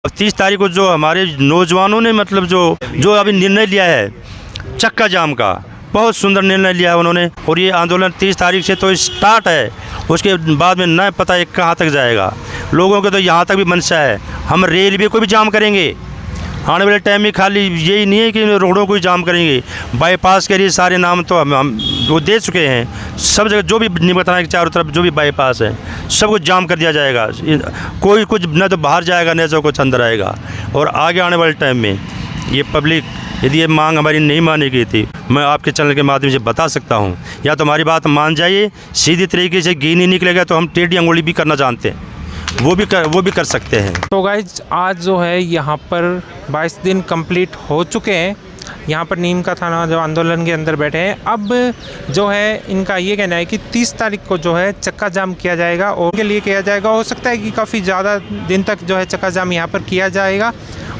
अब 30 तारीख को जो हमारे नौजवानों ने मतलब जो अभी निर्णय लिया है चक्का जाम का, बहुत सुंदर निर्णय लिया है उन्होंने। और ये आंदोलन 30 तारीख से तो स्टार्ट है, उसके बाद में न पता है कहाँ तक जाएगा। लोगों के तो यहाँ तक भी मंशा है, हम रेलवे को भी जाम करेंगे आने वाले टाइम में। खाली यही नहीं है कि रोडों को ही जाम करेंगे, बाईपास के लिए सारे नाम तो हम वो दे चुके हैं। सब जगह जो भी नीमका थाना के चारों तरफ जो भी बाईपास है सब कुछ जाम कर दिया जाएगा। कोई कुछ न तो बाहर जाएगा न तो कुछ अंदर आएगा। और आगे आने वाले टाइम में ये पब्लिक यदि ये मांग हमारी नहीं मानी गई थी, मैं आपके चैनल के माध्यम से बता सकता हूँ, या तो हमारी बात मान जाइए, सीधी तरीके से घी नहीं निकलेगा तो हम टेढ़ी अंगुली भी करना जानते हैं, वो भी कर सकते हैं। तो गाइज आज जो है यहाँ पर 22 दिन कंप्लीट हो चुके हैं। यहाँ पर नीमका थाना जो आंदोलन के अंदर बैठे हैं। अब जो है इनका ये कहना है कि 30 तारीख को जो है चक्का जाम किया जाएगा और के लिए किया जाएगा। हो सकता है कि काफ़ी ज़्यादा दिन तक जो है चक्का जाम यहाँ पर किया जाएगा।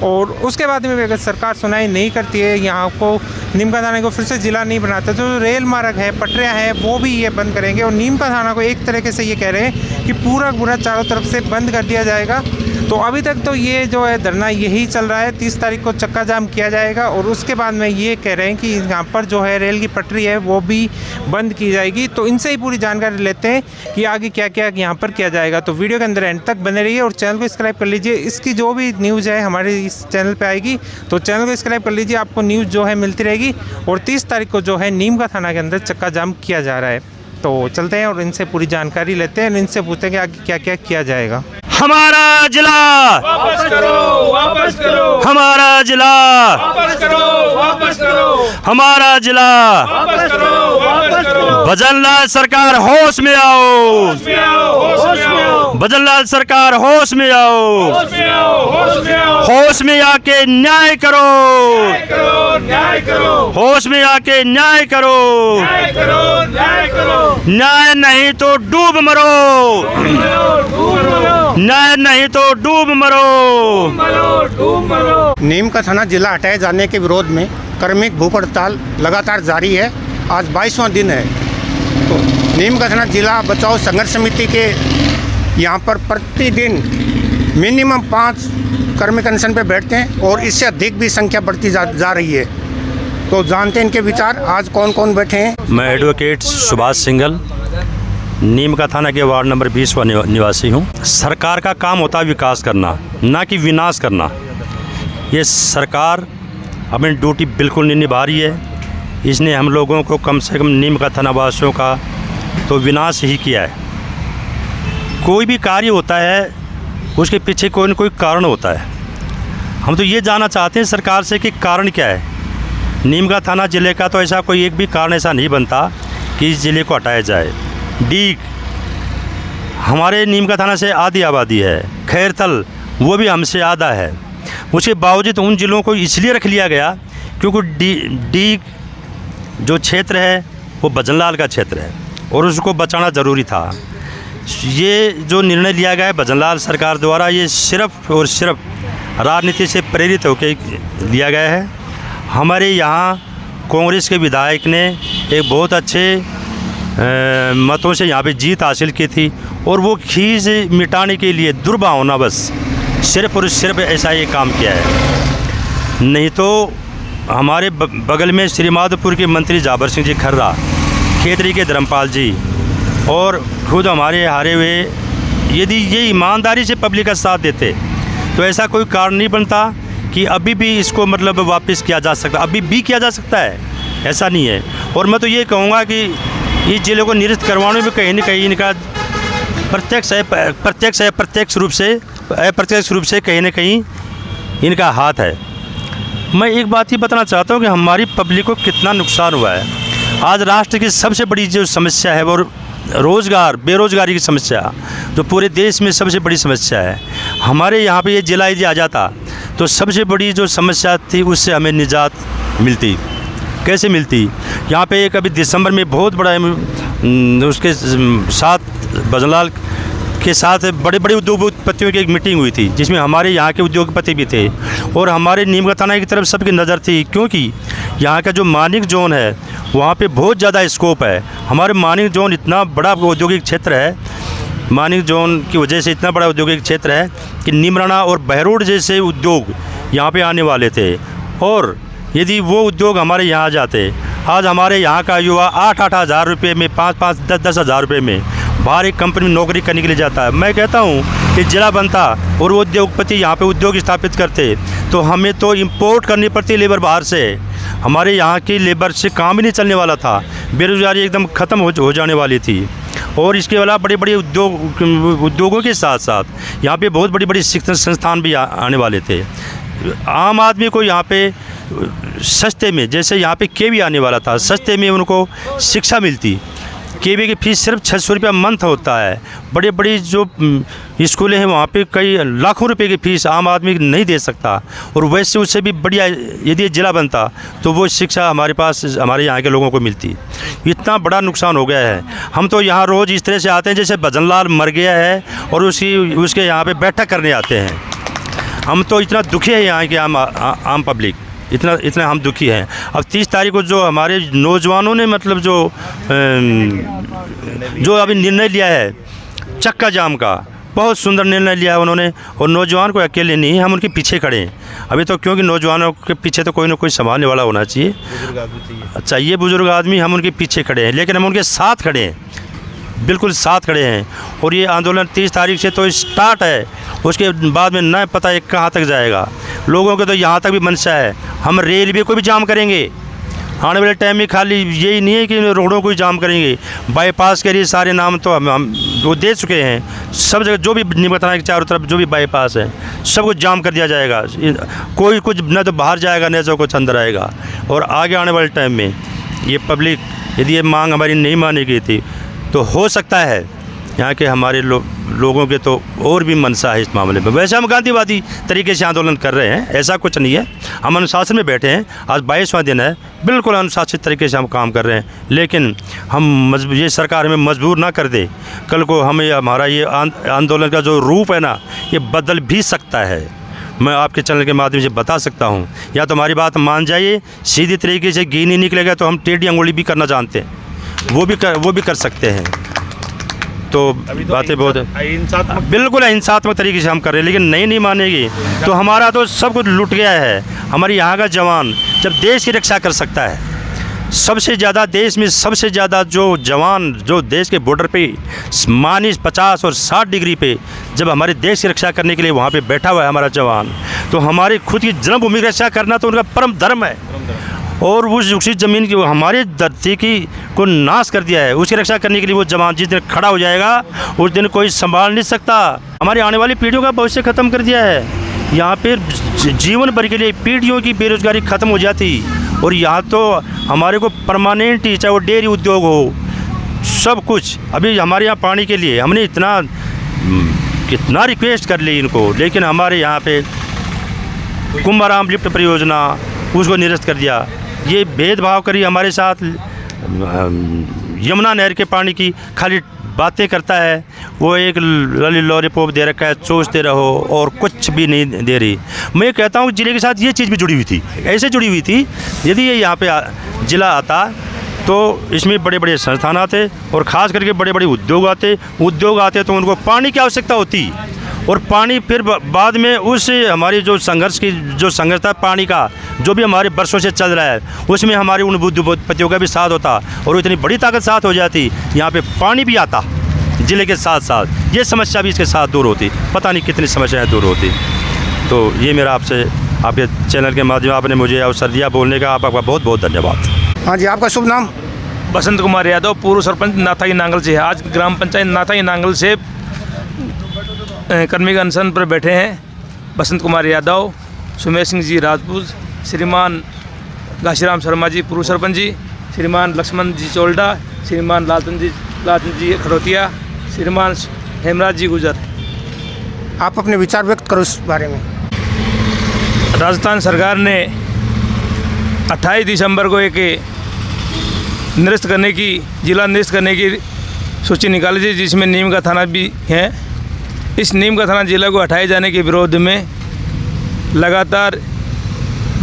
और उसके बाद में अगर सरकार सुनाई नहीं करती है, यहाँ को नीमका थाना को फिर से ज़िला नहीं बनाता, तो रेल मार्ग है, पटरियाँ हैं, वो भी ये बंद करेंगे। और नीमका थाना को एक तरीके से ये कह रहे हैं कि पूरा चारों तरफ से बंद कर दिया जाएगा। तो अभी तक तो ये जो है धरना यही चल रहा है। 30 तारीख को चक्का जाम किया जाएगा और उसके बाद में ये कह रहे हैं कि यहाँ पर जो है रेल की पटरी है वो भी बंद की जाएगी। तो इनसे ही पूरी जानकारी लेते हैं कि आगे क्या क्या यहाँ पर किया जाएगा। तो वीडियो के अंदर एंड तक बने रहिए और चैनल को सब्सक्राइब कर लीजिए। इसकी जो भी न्यूज़ है हमारे इस चैनल पर आएगी, तो चैनल को सब्सक्राइब कर लीजिए, आपको न्यूज़ जो है मिलती रहेगी। और 30 तारीख को जो है नीमका थाना के अंदर चक्का जाम किया जा रहा है। तो चलते हैं और इनसे पूरी जानकारी लेते हैं, इनसे पूछते हैं कि आगे क्या क्या किया जाएगा। हमारा जिला वापस करो, वापस करो, हमारा जिला वापस करो, वापस करो, हमारा जिला वापस करो, वापस करो। भजनलाल सरकार होश में आओ, होश में आओ, होश में आओ, भजनलाल सरकार होश में आओ, होश में आओ, होश में आओ, होश में आके न्याय करो, न्याय करो, न्याय करो, होश में आके न्याय करो, न्याय करो, न्याय करो, न्याय नहीं तो डूब मरो, डूब मरो, न्याय नहीं तो डूब मरो, मरो, डूब मरो। नीमका थाना जिला हटाए जाने के विरोध में क्रमिक भूख हड़ताल लगातार जारी है। आज 22वां दिन है। तो नीमका थाना जिला बचाओ संघर्ष समिति के यहाँ पर प्रतिदिन मिनिमम 5 कर्मिक अनशन पे बैठते हैं और इससे अधिक भी संख्या बढ़ती जा रही है। तो जानते हैं इनके विचार। आज कौन कौन बैठे हैं। मैं एडवोकेट सुभाष सिंघल, नीमका थाना के वार्ड नंबर 20 का निवासी हूँ। सरकार का काम होता है विकास करना, ना कि विनाश करना। ये सरकार अपनी ड्यूटी बिल्कुल नहीं निभा रही है। इसने हम लोगों को कम से कम नीमका थाना वासियों का तो विनाश ही किया है। कोई भी कार्य होता है उसके पीछे कोई न कोई कारण होता है। हम तो ये जानना चाहते हैं सरकार से कि कारण क्या है। नीमका थाना ज़िले का तो ऐसा कोई एक भी कारण ऐसा नहीं बनता कि इस ज़िले को हटाया जाए। डीग हमारे नीमका थाना से आधी आबादी है, खैरथल वो भी हमसे आधा है। उसके बावजूद उन ज़िलों को इसलिए रख लिया गया क्योंकि डीग जो क्षेत्र है वो भजनलाल का क्षेत्र है और उसको बचाना ज़रूरी था। ये जो निर्णय लिया गया है भजनलाल सरकार द्वारा, ये सिर्फ़ और सिर्फ राजनीति से प्रेरित होकर लिया गया है। हमारे यहाँ कांग्रेस के विधायक ने एक बहुत अच्छे मतों से यहाँ पे जीत हासिल की थी और वो खींच मिटाने के लिए दुर्भावना बस सिर्फ और सिर्फ ऐसा ये काम किया है। नहीं तो हमारे बगल में श्रीमाधोपुर के मंत्री जाबर सिंह जी खर्रा, खेतरी के धर्मपाल जी और खुद हमारे हारे हुए, यदि ये ईमानदारी से पब्लिक का साथ देते तो ऐसा कोई कारण नहीं बनता कि अभी भी इसको मतलब वापस किया जा सकता, अभी भी किया जा सकता है, ऐसा नहीं है। और मैं तो ये कहूँगा कि इस जिले को निरस्त करवाने में कहीं न कहीं इनका अप्रत्यक्ष रूप से कहीं न कहीं इनका हाथ है। मैं एक बात ही बताना चाहता हूँ कि हमारी पब्लिक को कितना नुकसान हुआ है। आज राष्ट्र की सबसे बड़ी जो समस्या है वो बेरोज़गारी की समस्या, जो पूरे देश में सबसे बड़ी समस्या है। हमारे यहाँ पे ये जिला यदि आ जाता तो सबसे बड़ी जो समस्या थी उससे हमें निजात मिलती। कैसे मिलती? यहाँ पे एक अभी दिसंबर में बहुत बड़ा उसके साथ भजनलाल के साथ बड़े बड़े उद्योगपतियों की एक मीटिंग हुई थी जिसमें हमारे यहाँ के उद्योगपति भी थे और हमारे नीमका थाना की तरफ सबकी नज़र थी, क्योंकि यहाँ का जो मानिक जोन है वहाँ पे बहुत ज़्यादा स्कोप है। हमारे मानिक जोन इतना बड़ा औद्योगिक क्षेत्र है मानिक जोन की वजह से इतना बड़ा औद्योगिक क्षेत्र है कि नीमराना और बहरोड जैसे उद्योग यहाँ पे आने वाले थे, और यदि वो उद्योग हमारे यहाँ आ जाते, आज हमारे यहाँ का युवा 8-8 हज़ार रुपये में, 5-5, 10-10 हज़ार रुपये में बाहर एक कंपनी में नौकरी करने के लिए जाता है। मैं कहता हूँ कि ज़िला बनता और वो उद्योगपति यहाँ पे उद्योग स्थापित करते तो हमें तो इंपोर्ट करनी पड़ती लेबर बाहर से, हमारे यहाँ की लेबर से काम ही नहीं चलने वाला था, बेरोज़गारी एकदम ख़त्म हो जाने वाली थी। और इसके अलावा बड़े बड़े उद्योगों के साथ साथ यहाँ पे बहुत बड़ी बड़ी शिक्षण संस्थान भी आने वाले थे। आम आदमी को यहाँ पे सस्ते में, जैसे यहाँ पे केवी आने वाला था, सस्ते में उनको शिक्षा मिलती। केवी की फ़ीस सिर्फ 600 रुपया मंथ होता है। बड़े बड़ी जो स्कूलें हैं वहाँ पे कई लाखों रुपए की फ़ीस आम आदमी नहीं दे सकता, और वैसे उससे भी बढ़िया यदि ज़िला बनता तो वो शिक्षा हमारे पास, हमारे यहाँ के लोगों को मिलती। इतना बड़ा नुकसान हो गया है। हम तो यहाँ रोज़ इस तरह से आते हैं जैसे भजन लाल मर गया है और उसके यहाँ पे बैठक करने आते हैं। हम तो इतना दुखी है यहाँ के आम पब्लिक, इतना हम दुखी हैं। अब 30 तारीख को जो हमारे नौजवानों ने मतलब जो अभी निर्णय लिया है चक्का जाम का, बहुत सुंदर निर्णय लिया है उन्होंने, और नौजवान को अकेले नहीं, हम उनके पीछे खड़े हैं अभी तो, क्योंकि नौजवानों के पीछे तो कोई ना कोई संभालने वाला होना चाहिए। अच्छा, ये बुज़ुर्ग आदमी, हम उनके पीछे खड़े हैं, लेकिन हम उनके साथ खड़े हैं, बिल्कुल साथ खड़े हैं। और ये आंदोलन 30 तारीख से तो स्टार्ट है, उसके बाद में न पता है कहाँ तक जाएगा। लोगों के तो यहाँ तक भी मंशा है, हम रेलवे को भी जाम करेंगे आने वाले टाइम में। खाली यही नहीं है कि रोडों को ही जाम करेंगे, बाईपास के लिए सारे नाम तो हम वो दे चुके हैं। सब जगह जो भी नीम का थाना के चारों तरफ जो भी बाईपास है सब कुछ जाम कर दिया जाएगा। कोई कुछ न तो बाहर जाएगा न तो कुछ अंदर आएगा। और आगे आने वाले टाइम में ये पब्लिक, यदि ये मांग हमारी नहीं मानी गई थी तो हो सकता है यहाँ के हमारे लोगों के तो और भी मनसा है इस मामले में। वैसे हम गांधीवादी तरीके से आंदोलन कर रहे हैं, ऐसा कुछ नहीं है। हम अनुशासन में बैठे हैं, आज 22वां दिन है, बिल्कुल अनुशासित तरीके से हम काम कर रहे हैं। लेकिन हम ये सरकार हमें मजबूर ना कर दे, कल को हमें हमारा ये आंदोलन का जो रूप है ना, ये बदल भी सकता है। मैं आपके चैनल के माध्यम से बता सकता हूँ, या तो हमारी बात मान जाइए, सीधी तरीके से घी नहीं निकलेगा तो हम टेढ़ी अंगुली भी करना जानते हैं, वो भी कर सकते हैं। तो बातें बहुत है, बिल्कुल हिंसात्मक तरीके से हम कर रहे हैं, लेकिन नहीं मानेगी तो हमारा तो सब कुछ लुट गया है। हमारे यहाँ का जवान जब देश की रक्षा कर सकता है, सबसे ज़्यादा देश में सबसे ज़्यादा जो जवान जो देश के बॉर्डर पे -50 और 60 डिग्री पे जब हमारे देश की रक्षा करने के लिए वहाँ पे बैठा हुआ है हमारा जवान, तो हमारी खुद की जन्मभूमि की रक्षा करना तो उनका परम धर्म है। और उसी ज़मीन की, हमारी धरती की को नाश कर दिया है, उसकी रक्षा करने के लिए वो जवान जिस दिन खड़ा हो जाएगा उस दिन कोई संभाल नहीं सकता। हमारी आने वाली पीढ़ियों का भविष्य ख़त्म कर दिया है। यहाँ पे जीवन भर के लिए पीढ़ियों की बेरोजगारी ख़त्म हो जाती, और यहाँ तो हमारे को परमानेंट ही, चाहे वो डेयरी उद्योग हो, सब कुछ। अभी हमारे यहाँ पानी के लिए हमने कितना रिक्वेस्ट कर ली इनको, लेकिन हमारे यहाँ पे कुंभाराम लिफ्ट परियोजना उसको निरस्त कर दिया। ये भेदभाव करी हमारे साथ, यमुना नहर के पानी की खाली बातें करता है, वो एक लॉलीपॉप दे रखा है, सोचते रहो, और कुछ भी नहीं दे रही। मैं कहता हूँ जिले के साथ ये चीज़ भी जुड़ी हुई थी, ऐसे जुड़ी हुई थी, यदि ये यहाँ पे ज़िला आता तो इसमें बड़े बड़े संस्थान आते, और ख़ास करके बड़े बड़े उद्योग आते तो उनको पानी की आवश्यकता होती, और पानी फिर बाद में उस हमारी जो संघर्ष था पानी का, जो भी हमारे वर्षों से चल रहा है, उसमें हमारे उन बुद्धिपतियों का भी साथ होता, और इतनी बड़ी ताकत साथ हो जाती, यहाँ पे पानी भी आता ज़िले के साथ साथ, ये समस्या भी इसके साथ दूर होती, पता नहीं कितनी समस्याएं दूर होती। तो ये मेरा आपसे, आपके चैनल के माध्यम आपने मुझे अवसर दिया बोलने का, आपका बहुत बहुत धन्यवाद। हाँ जी, आपका शुभ नाम? बसंत कुमार यादव, पूर्व सरपंच नाथाई नांगल से। आज ग्राम पंचायत नाथाई नांगल से कर्मी अनशन पर बैठे हैं बसंत कुमार यादव, सुमेश सिंह जी राजपूत, श्रीमान घासीराम शर्मा जी पूर्व सरपंच जी, श्रीमान लक्ष्मण जी चोल्डा, श्रीमान लालचंद जी खरोतिया, श्रीमान हेमराज जी गुजर। आप अपने विचार व्यक्त करो इस बारे में। राजस्थान सरकार ने 28 दिसंबर को एक निरस्त करने की, जिला निरस्त करने की सूची निकाली थी, जिसमें नीम का थाना भी है। इस नीम का थाना जिला को हटाए जाने के विरोध में लगातार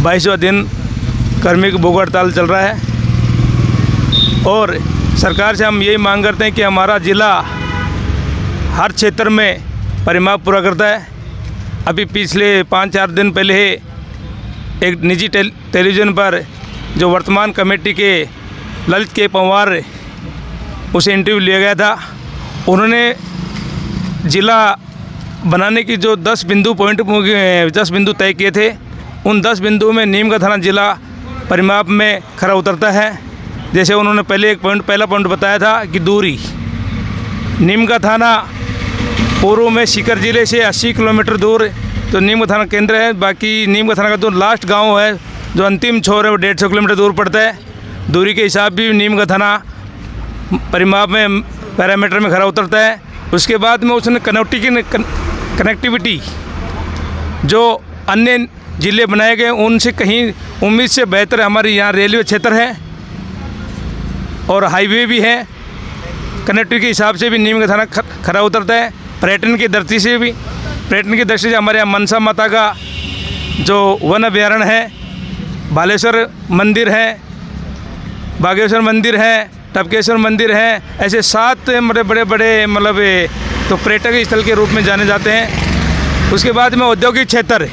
22वां दिन कर्मी की भूख हड़ताल चल रहा है, और सरकार से हम यही मांग करते हैं कि हमारा ज़िला हर क्षेत्र में परिमाप पूरा करता है। अभी पिछले 5-4 दिन पहले एक निजी टेलीविज़न पर जो वर्तमान कमेटी के ललित के पंवार उसे इंटरव्यू लिया गया था। उन्होंने ज़िला बनाने की जो 10 बिंदु तय किए थे, उन 10 बिंदुओं में नीम का थाना ज़िला परिमाप में खरा उतरता है। जैसे उन्होंने पहला पॉइंट बताया था कि दूरी, नीम का थाना पूर्व में सीकर ज़िले से 80 किलोमीटर दूर तो नीम का थाना केंद्र है। बाकी नीम का थाना का जो लास्ट गांव है, जो अंतिम छोर है, वो 150 किलोमीटर दूर पड़ता है। दूरी के हिसाब भी नीम का थाना परिमाप में पैरामीटर में खरा उतरता है। उसके बाद में उसने कनेक्टिविटी जो अन्य ज़िले बनाए गए उनसे कहीं उम्मीद से बेहतर हमारे यहाँ रेलवे क्षेत्र है और हाईवे भी है। कनेक्टिविटी के हिसाब से भी नीम का थाना खरा उतरता है। पर्यटन की दृष्टि से हमारे यहाँ मनसा माता का जो वन अभ्यारण्य है, भालेश्वर मंदिर है, बागेश्वर मंदिर है, टपकेश्वर मंदिर है, ऐसे 7 बड़े मतलब तो पर्यटक स्थल के रूप में जाने जाते हैं। उसके बाद में औद्योगिक क्षेत्र,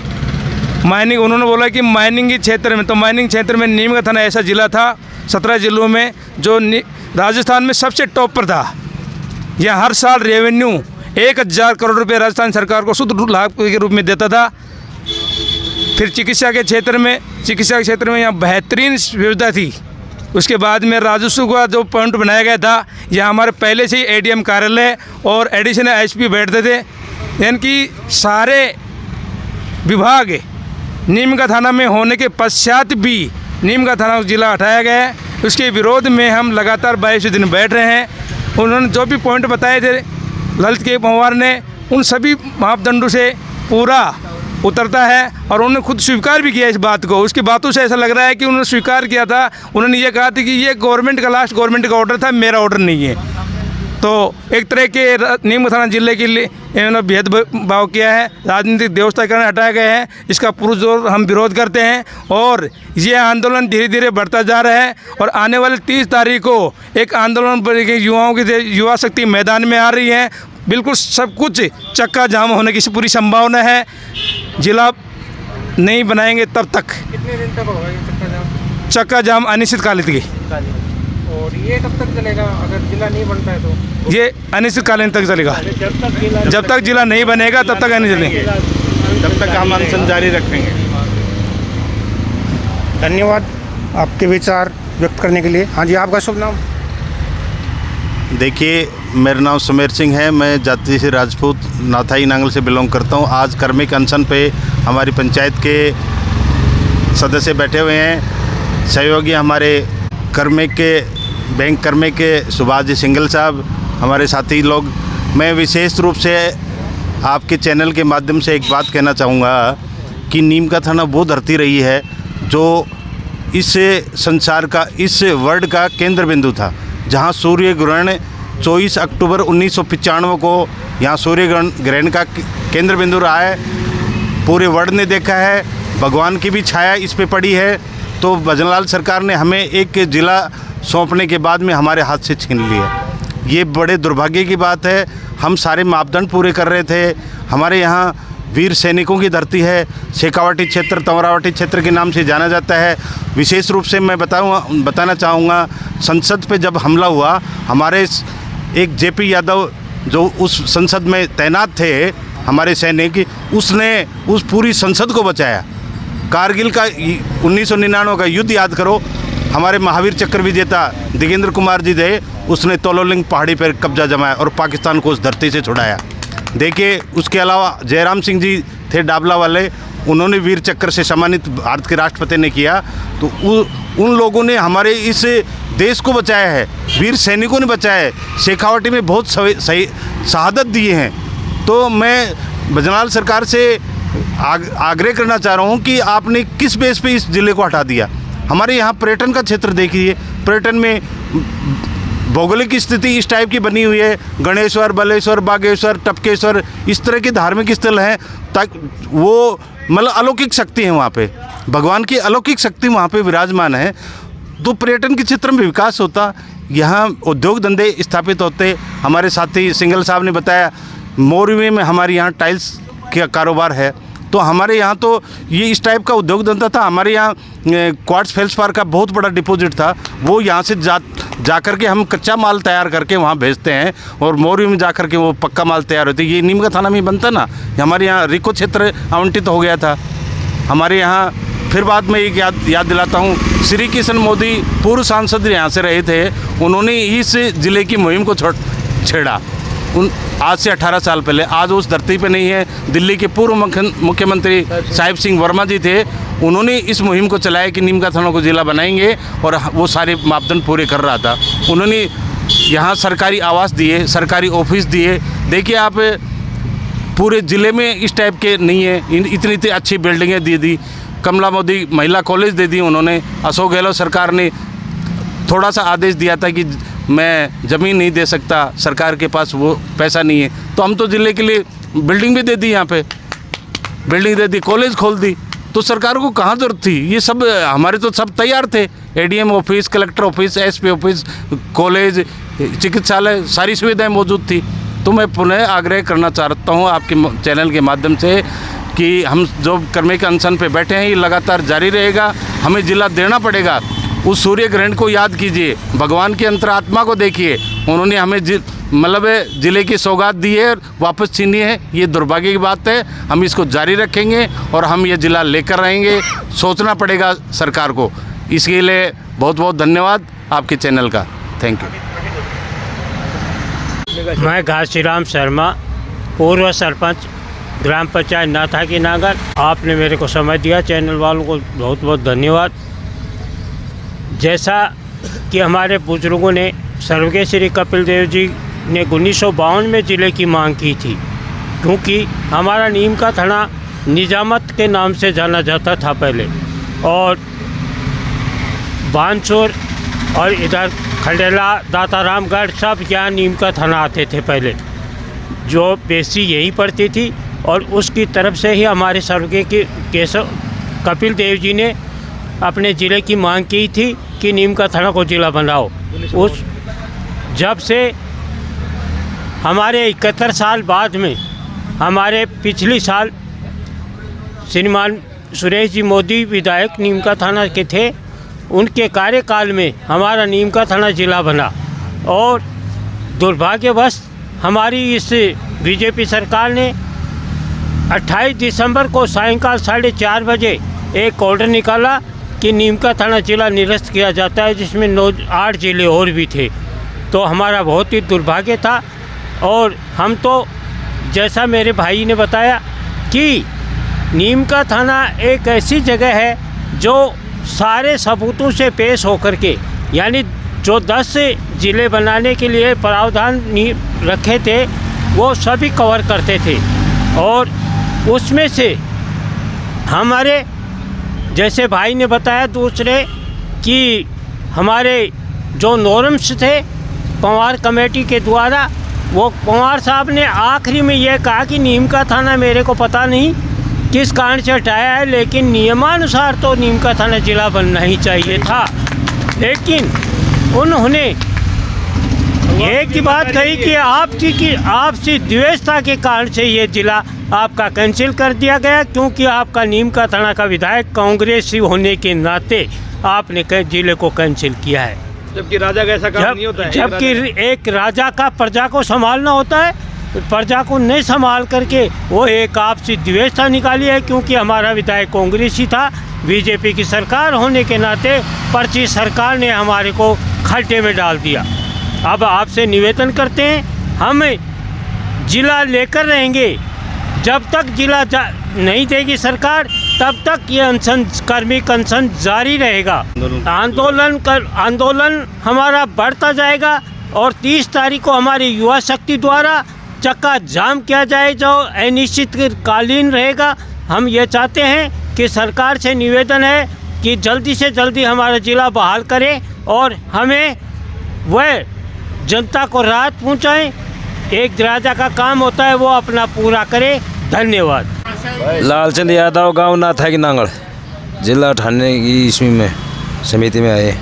माइनिंग, उन्होंने बोला कि माइनिंग के क्षेत्र में, तो माइनिंग क्षेत्र में नीम का थाना ऐसा ज़िला था 17 ज़िलों में जो राजस्थान में सबसे टॉप पर था। यह हर साल रेवेन्यू 1000 करोड़ रुपए राजस्थान सरकार को शुद्ध लाभ के रूप में देता था। फिर चिकित्सा के क्षेत्र में यहाँ बेहतरीन विविधता थी। उसके बाद में राजस्व का जो पॉइंट बनाया गया था, यहाँ हमारे पहले से ही एडीएम कार्यालय और एडिशनल एसपी बैठते थे, यानी कि सारे विभाग नीम का थाना में होने के पश्चात भी नीम का थाना जिला हटाया गया है। उसके विरोध में हम लगातार 22 दिन बैठ रहे हैं। उन्होंने जो भी पॉइंट बताए थे ललित के पंवार ने, उन सभी मापदंडों से पूरा उतरता है और उन्होंने खुद स्वीकार भी किया इस बात को। उसकी बातों से ऐसा लग रहा है कि उन्होंने स्वीकार किया था। उन्होंने ये कहा था कि ये गवर्नमेंट का ऑर्डर था, मेरा ऑर्डर नहीं है। तो एक तरह के नीम थाना जिले के लिए इन्होंने भेदभाव किया है, राजनीतिक व्यवस्थाकरण हटाया गया है। इसका पुरजोर हम विरोध करते हैं और ये आंदोलन धीरे धीरे बढ़ता जा रहा है और आने वाले 30 तारीख को एक आंदोलन युवाओं की युवा शक्ति मैदान में आ रही है। बिल्कुल सब कुछ चक्का जाम होने की पूरी संभावना है। जिला नहीं बनाएंगे तब तक। कितने दिन तक होगा ये चक्का जाम अनिश्चितकालिक की। और ये कब तक चलेगा अगर जिला नहीं बनता है तो? ये अनिश्चितकालीन तक चलेगा। जब तक जिला नहीं बनेगा तब तक नहीं चलेगा, तब तक हम अनशन जारी रखेंगे। धन्यवाद आपके विचार व्यक्त करने के लिए। हाँ जी, आपका शुभ नाम? देखिए, मेरा नाम सुमेर सिंह है। मैं जाति से राजपूत नाथाई नांगल से बिलोंग करता हूँ। आज कर्मिक अनशन पे हमारी पंचायत के सदस्य बैठे हुए हैं। सहयोगी हमारे बैंक कर्मिक के सुभाष जी सिंगल साहब, हमारे साथी लोग। मैं विशेष रूप से आपके चैनल के माध्यम से एक बात कहना चाहूँगा कि नीम का थाना वो धरती रही है जो इस संसार का, इस वर्ल्ड का केंद्र बिंदु था, जहाँ सूर्य ग्रहण 24 अक्टूबर 1995 को यहाँ सूर्य ग्रहण का केंद्र बिंदु रहा है। पूरे वर्ल्ड ने देखा है, भगवान की भी छाया इस पे पड़ी है। तो भजनलाल सरकार ने हमें एक ज़िला सौंपने के बाद में हमारे हाथ से छीन लिया। ये बड़े दुर्भाग्य की बात है। हम सारे मापदंड पूरे कर रहे थे। हमारे यहाँ वीर सैनिकों की धरती है। शेखावाटी क्षेत्र, तंवरावाटी क्षेत्र के नाम से जाना जाता है। विशेष रूप से मैं बताना चाहूँगा, संसद पे जब हमला हुआ, हमारे एक जेपी यादव जो उस संसद में तैनात थे, हमारे सैनिक, उसने उस पूरी संसद को बचाया। कारगिल का 1999 का युद्ध याद करो, हमारे महावीर चक्र विजेता दिगेंद्र कुमार जी थे, उसने तोलोलिंग पहाड़ी पर कब्जा जमाया और पाकिस्तान को उस धरती से छुड़ाया। देखिए, उसके अलावा जयराम सिंह जी थे डाबला वाले, उन्होंने वीर चक्र से सम्मानित भारत के राष्ट्रपति ने किया। तो उन लोगों ने हमारे इस देश को बचाया है, वीर सैनिकों ने बचाया है। शेखावाटी में बहुत सही शहादत दिए हैं। तो मैं भजनलाल सरकार से आग्रह करना चाह रहा हूँ कि आपने किस बेस पे इस ज़िले को हटा दिया। हमारे यहाँ पर्यटन का क्षेत्र देखिए, पर्यटन में भौगोलिक स्थिति इस टाइप की बनी हुई है। गणेश्वर, बलेश्वर, बागेश्वर, टपकेश्वर, इस तरह के धार्मिक स्थल हैं, ताकि वो मतलब अलौकिक शक्ति है वहाँ पे, भगवान की अलौकिक शक्ति वहाँ पे विराजमान है। तो पर्यटन के क्षेत्र में विकास होता, यहाँ उद्योग धंधे स्थापित होते। हमारे साथी सिंगल साहब ने बताया मोरवी में हमारे यहाँ टाइल्स का कारोबार है। तो हमारे यहाँ तो ये इस टाइप का उद्योग धंधा था। हमारे यहाँ क्वार्ट्ज फेल्सपार का बहुत बड़ा डिपॉजिट था, वो यहाँ से जा कर के हम कच्चा माल तैयार करके वहाँ भेजते हैं और मोरवी में जा कर के वो पक्का माल तैयार होती है। ये नीम का थाना में बनता ना, हमारे यहाँ रिको क्षेत्र आवंटित हो गया था हमारे यहाँ। फिर बाद में एक याद दिलाता हूँ, श्री किशन मोदी पूर्व सांसद यहाँ से रहे थे, उन्होंने इस ज़िले की मुहिम को छेड़ा आज से 18 साल पहले। आज उस धरती पे नहीं है। दिल्ली के पूर्व मुख्यमंत्री साहिब सिंह वर्मा जी थे, उन्होंने इस मुहिम को चलाया कि नीम का थाना को ज़िला बनाएंगे और वो सारे मापदंड पूरे कर रहा था। उन्होंने यहाँ सरकारी आवास दिए, सरकारी ऑफिस दिए। देखिए आप, पूरे ज़िले में इस टाइप के नहीं है, इतनी अच्छी बिल्डिंगें दे दी। कमला मोदी महिला कॉलेज दे दी उन्होंने। अशोक गहलोत सरकार ने थोड़ा सा आदेश दिया था कि मैं ज़मीन नहीं दे सकता, सरकार के पास वो पैसा नहीं है, तो हम तो ज़िले के लिए बिल्डिंग भी दे दी, यहाँ पे बिल्डिंग दे दी, कॉलेज खोल दी। तो सरकार को कहाँ ज़रूरत थी? ये सब हमारे तो सब तैयार थे। ADM office, collector office, SP office, college, चिकित्सालय, सारी सुविधाएं मौजूद थी। तो मैं पुनः आग्रह करना चाहता हूँ आपके चैनल के माध्यम से कि हम जो कर्मिक अनशन पे बैठे हैं ये लगातार जारी रहेगा। हमें ज़िला देना पड़ेगा। उस सूर्य ग्रहण को याद कीजिए, भगवान की अंतरात्मा को देखिए, उन्होंने हमें मतलब ज़िले की सौगात दी है, वापस छीनी है। ये दुर्भाग्य की बात है। हम इसको जारी रखेंगे और हम ये ज़िला लेकर रहेंगे। सोचना पड़ेगा सरकार को। इसके लिए बहुत बहुत धन्यवाद आपके चैनल का। Thank you. मैं घासीराम शर्मा, पूर्व सरपंच ग्राम पंचायत नाथा की नागर। आपने मेरे को समय दिया, चैनल वालों को बहुत बहुत धन्यवाद। जैसा कि हमारे बुजुर्गों ने, स्वर्गीय श्री कपिल देव जी ने 1952 में ज़िले की मांग की थी, क्योंकि हमारा नीम का थाना निजामत के नाम से जाना जाता था पहले, और बानसूर और इधर खंडेला, दातारामगढ़ सब यहाँ नीम का थाना आते थे पहले, जो पेशी यहीं पड़ती थी। और उसकी तरफ से ही हमारे स्वर्गीय केशव कपिल देव जी ने अपने ज़िले की मांग की थी कि नीम का थाना को ज़िला बनाओ। उस जब से हमारे 71 साल बाद में, हमारे पिछली साल श्रीमान सुरेश जी मोदी विधायक नीम का थाना के थे, उनके कार्यकाल में हमारा नीम का थाना ज़िला बना। और दुर्भाग्यवश हमारी इस बीजेपी सरकार ने 28 दिसंबर को सायंकाल 4:30 बजे एक ऑर्डर निकाला कि नीम का थाना ज़िला निरस्त किया जाता है, जिसमें 8 ज़िले और भी थे। तो हमारा बहुत ही दुर्भाग्य था। और हम तो, जैसा मेरे भाई ने बताया कि नीम का थाना एक ऐसी जगह है जो सारे सबूतों से पेश होकर के, यानी जो 10 ज़िले बनाने के लिए प्रावधान रखे थे वो सभी कवर करते थे। और उसमें से हमारे, जैसे भाई ने बताया दूसरे, कि हमारे जो नॉर्म्स थे पंवार कमेटी के द्वारा, वो पंवार साहब ने आखिरी में ये कहा कि नीम का थाना मेरे को पता नहीं किस कारण से हटाया है, लेकिन नियमानुसार तो नीम का थाना ज़िला बनना ही चाहिए था। लेकिन उन्होंने एक ही बात कही कि आपसी द्वेषता के कारण से ये ज़िला आपका कैंसिल कर दिया गया, क्योंकि आपका नीम का थाना का विधायक कांग्रेसी होने के नाते आपने ज़िले को कैंसिल किया है। जबकि राजा का ऐसा काम नहीं होता है। जबकि एक राजा का प्रजा को संभालना होता है, प्रजा को नहीं संभाल करके वो एक आपसी द्वेषता निकाली है, क्योंकि हमारा विधायक कांग्रेसी था। बीजेपी की सरकार होने के नाते पर्ची सरकार ने हमारे को खड्डे में डाल दिया। अब आपसे निवेदन करते हैं, हम ज़िला लेकर रहेंगे। जब तक ज़िला नहीं देगी सरकार, तब तक ये अनशन, कार्मिक अनशन जारी रहेगा। आंदोलन हमारा बढ़ता जाएगा। और 30 तारीख को हमारी युवा शक्ति द्वारा चक्का जाम किया जाए, जो अनिश्चितकालीन रहेगा। हम ये चाहते हैं कि सरकार से निवेदन है कि जल्दी से जल्दी हमारा ज़िला बहाल करें और हमें वह जनता को राहत पहुंचाएं। एक राजा का काम होता है, वो अपना पूरा करे। धन्यवाद। लालचंद यादव, गांव नाथा की नांगड़, जिला ठाणे की इसमें में समिति में आए।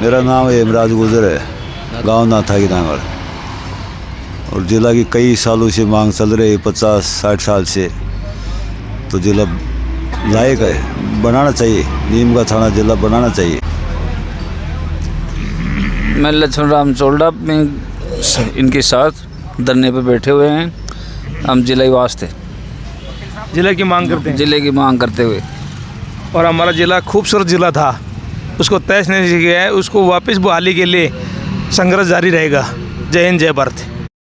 मेरा नाम हेमराज गुजर है, गांव नाथा की नांगड़। और ज़िला की कई सालों से मांग चल रही है, 50-60 साल से। तो ज़िला लायक है, बनाना चाहिए, नीम का थाना ज़िला बनाना चाहिए। मैं लक्ष्मण राम चोलडा में इनके साथ धरने पर बैठे हुए हैं। हम जिले के वास्ते जिले की मांग करते हैं, जिले की मांग करते हुए। और हमारा ज़िला खूबसूरत ज़िला था, उसको तहस नहीं किया है, उसको वापस बहाली के लिए संघर्ष जारी रहेगा। जय हिंद, जय भारत।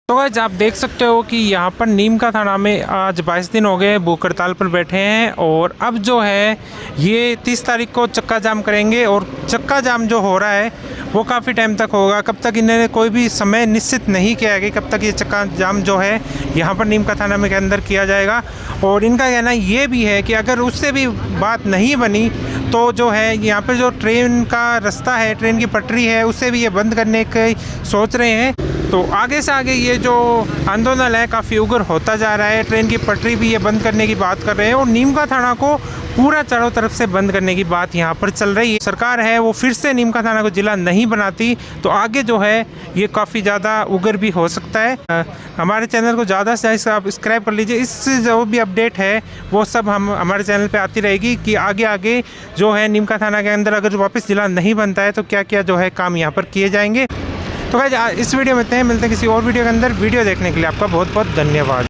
तो गाइस आप देख सकते हो कि यहाँ पर नीम का थाना में आज 22 दिन हो गए भूख हड़ताल पर बैठे हैं और अब जो है ये 30 तारीख को चक्का जाम करेंगे और चक्का जाम जो हो रहा है वो काफ़ी टाइम तक होगा। कब तक इन्होंने कोई भी समय निश्चित नहीं किया है कि कब तक ये चक्का जाम जो है यहाँ पर नीम का थाना में के अंदर किया जाएगा। और इनका कहना ये भी है कि अगर उससे भी बात नहीं बनी तो जो है यहाँ पर जो ट्रेन का रास्ता है, ट्रेन की पटरी है, उसे भी ये बंद करने की सोच रहे हैं। तो आगे से आगे ये जो आंदोलन है काफ़ी उग्र होता जा रहा है। ट्रेन की पटरी भी ये बंद करने की बात कर रहे हैं और नीम का थाना को पूरा चारों तरफ से बंद करने की बात यहाँ पर चल रही है। सरकार है वो फिर से नीम का थाना को ज़िला नहीं बनाती तो आगे जो है ये काफ़ी ज़्यादा उग्र भी हो सकता है। हमारे चैनल को ज़्यादा से ज़्यादा सब्सक्राइब कर लीजिए, इससे जो भी अपडेट है वो सब हम हमारे चैनल पे आती रहेगी कि आगे आगे जो है नीम का थाना के अंदर अगर वापस ज़िला नहीं बनता है तो क्या क्या जो है काम यहाँ पर किए जाएंगे। तो गाइस इस वीडियो में इतना ही, मिलते हैं किसी और वीडियो के अंदर। वीडियो देखने के लिए आपका बहुत बहुत धन्यवाद।